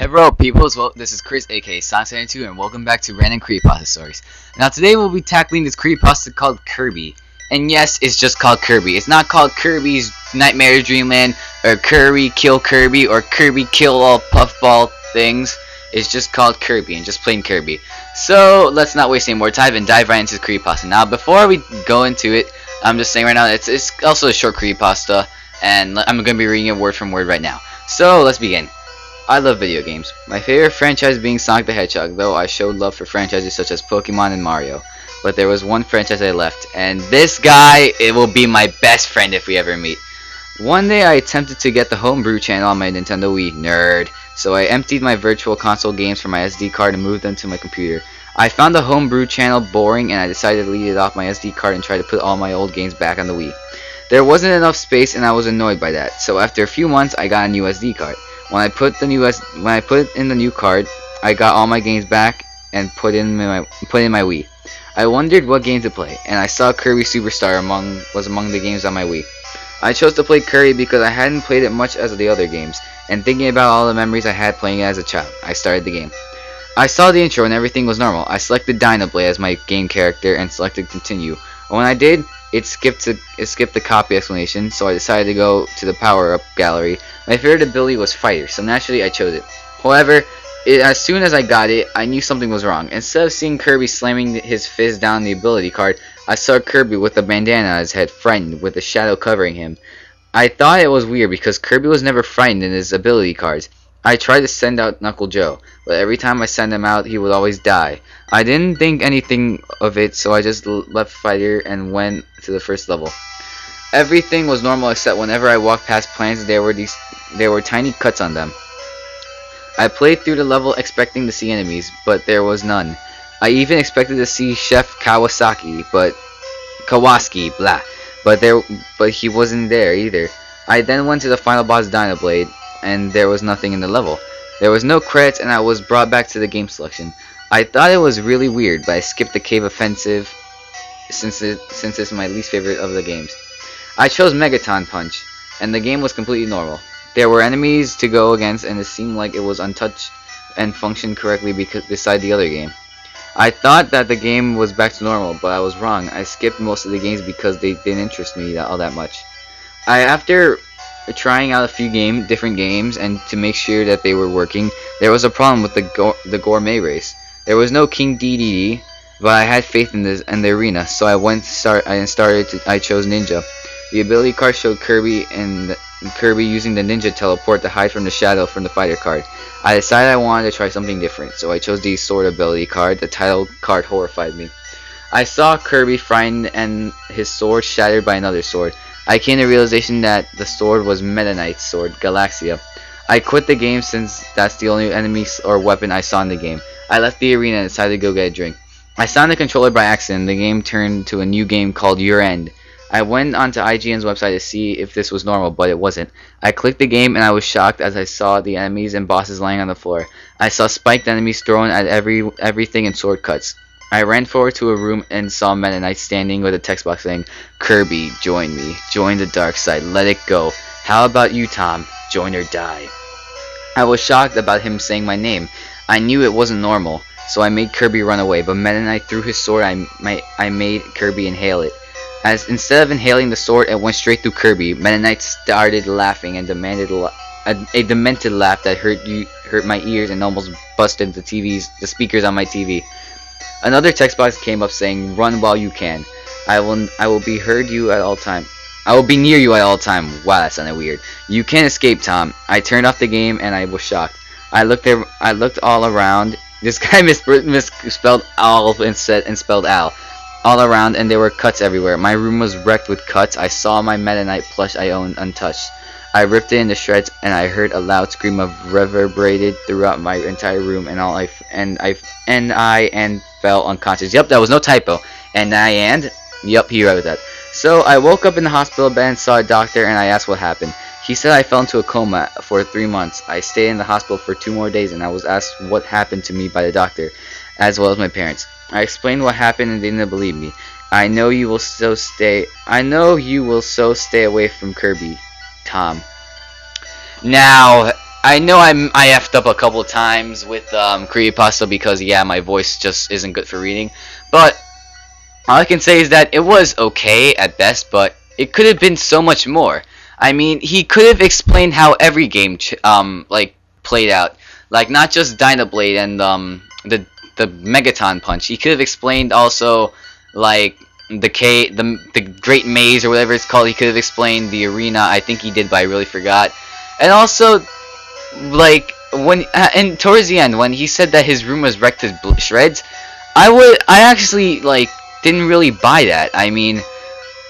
bro, peoples, well, this is Chris, aka Sonic72, and welcome back to Random Creepypasta Stories. Now today we'll be tackling this creepypasta called Kirby. And yes, it's just called Kirby. It's not called Kirby's Nightmare Dreamland, or Kirby Kill Kirby, or Kirby Kill all puffball things. It's just called Kirby, and just plain Kirby. So, let's not waste any more time and dive right into the creepypasta. Now, before we go into it, I'm just saying right now, it's also a short creepypasta, and I'm going to be reading it word from word right now. So, let's begin. I love video games. My favorite franchise being Sonic the Hedgehog, though I showed love for franchises such as Pokemon and Mario. But there was one franchise I left, and this guy, it will be my best friend if we ever meet. One day I attempted to get the homebrew channel on my Nintendo Wii, nerd. So I emptied my virtual console games from my SD card and moved them to my computer. I found the homebrew channel boring and I decided to delete it off my SD card and try to put all my old games back on the Wii. There wasn't enough space and I was annoyed by that, so after a few months I got a new SD card. When I put in the new card, I got all my games back and put in my Wii. I wondered what game to play, and I saw Kirby Superstar was among the games on my Wii. I chose to play Kirby because I hadn't played it much as the other games, and thinking about all the memories I had playing it as a child, I started the game. I saw the intro and everything was normal. I selected Dynablade as my game character and selected continue. When I did, it skipped the copy explanation, so I decided to go to the power-up gallery. My favorite ability was Fighter, so naturally I chose it. However, as soon as I got it, I knew something was wrong. Instead of seeing Kirby slamming his fist down the ability card, I saw Kirby with a bandana on his head, frightened, with a shadow covering him. I thought it was weird because Kirby was never frightened in his ability cards. I tried to send out Knuckle Joe, but every time I sent him out, he would always die. I didn't think anything of it, so I just left Fighter and went to the first level. Everything was normal except whenever I walked past plants, there were tiny cuts on them. I played through the level expecting to see enemies, but there was none. I even expected to see Chef Kawasaki, but he wasn't there either. I then went to the final boss Dynablade, and there was nothing in the level. There was no credits, and I was brought back to the game selection. I thought it was really weird, but I skipped the cave offensive since it's my least favorite of the games. I chose Megaton Punch, and the game was completely normal. There were enemies to go against, and it seemed like it was untouched and functioned correctly beside the other game. I thought that the game was back to normal, but I was wrong. I skipped most of the games because they didn't interest me all that much. After trying out a few different games and to make sure that they were working, there was a problem with the gourmet race. There was no King DDD, but I had faith in the arena, so I chose Ninja. The ability card showed Kirby using the ninja teleport to hide from the shadow from the fighter card. I decided I wanted to try something different, so I chose the sword ability card. The title card horrified me. I saw Kirby frightened and his sword shattered by another sword. I came to the realization that the sword was Meta Knight's sword, Galaxia. I quit the game since that's the only enemy or weapon I saw in the game. I left the arena and decided to go get a drink. I found the controller by accident. The game turned to a new game called Your End. I went onto IGN's website to see if this was normal, but it wasn't. I clicked the game and I was shocked as I saw the enemies and bosses lying on the floor. I saw spiked enemies thrown at everything in sword cuts. I ran forward to a room and saw Meta Knight standing with a text box saying, "Kirby, join me. Join the dark side. Let it go. How about you, Tom? Join or die." I was shocked about him saying my name. I knew it wasn't normal, so I made Kirby run away, but Meta Knight threw his sword. I made Kirby inhale it. Instead of inhaling the sword, it went straight through Kirby. Meta Knight started laughing and demanded a demented laugh that hurt my ears and almost busted the speakers on my TV. Another text box came up saying, "Run while you can. I will be near you at all time." Wow, that sounded weird. "You can't escape, Tom." I turned off the game and I was shocked. I looked all around. This guy misspelled owl and spelled owl. All around, and there were cuts everywhere. My room was wrecked with cuts. I saw my Meta Knight plush I owned untouched. I ripped it into shreds, and I heard a loud scream of reverberated throughout my entire room, and I fell unconscious. Yep, that was no typo. Yep, he wrote that. So I woke up in the hospital bed and saw a doctor, and I asked what happened. He said I fell into a coma for 3 months. I stayed in the hospital for 2 more days, and I was asked what happened to me by the doctor, as well as my parents. I explained what happened and they didn't believe me. I know you will so stay away from Kirby, Tom. Now, I know I effed up a couple times with Creepypasta because yeah, my voice just isn't good for reading. But all I can say is that it was okay at best, but it could have been so much more. I mean, he could have explained how every game like played out, like not just Dynablade and the Megaton Punch. He could have explained also like the Great Maze or whatever it's called. He could have explained the arena. I think he did, but I really forgot. And also, like when and towards the end when he said that his room was wrecked to shreds, I actually like didn't really buy that. I mean,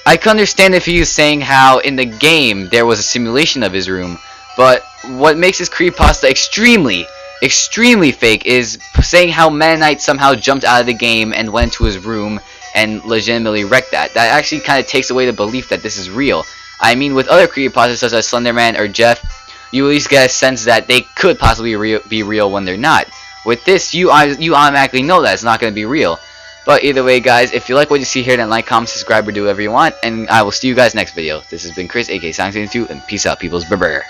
I could understand if he was saying how in the game there was a simulation of his room, but what makes his creepypasta extremely fake is saying how Meta Knight somehow jumped out of the game and went to his room and legitimately wrecked that. That actually kind of takes away the belief that this is real. I mean, with other creepypastas such as Slenderman or Jeff, you at least get a sense that they could possibly be real when they're not. With this, you automatically know that it's not going to be real. But either way, guys, if you like what you see here, then like, comment, subscribe, or do whatever you want, and I will see you guys next video. This has been Chris, aka Science 2, and peace out, peoples. Brr.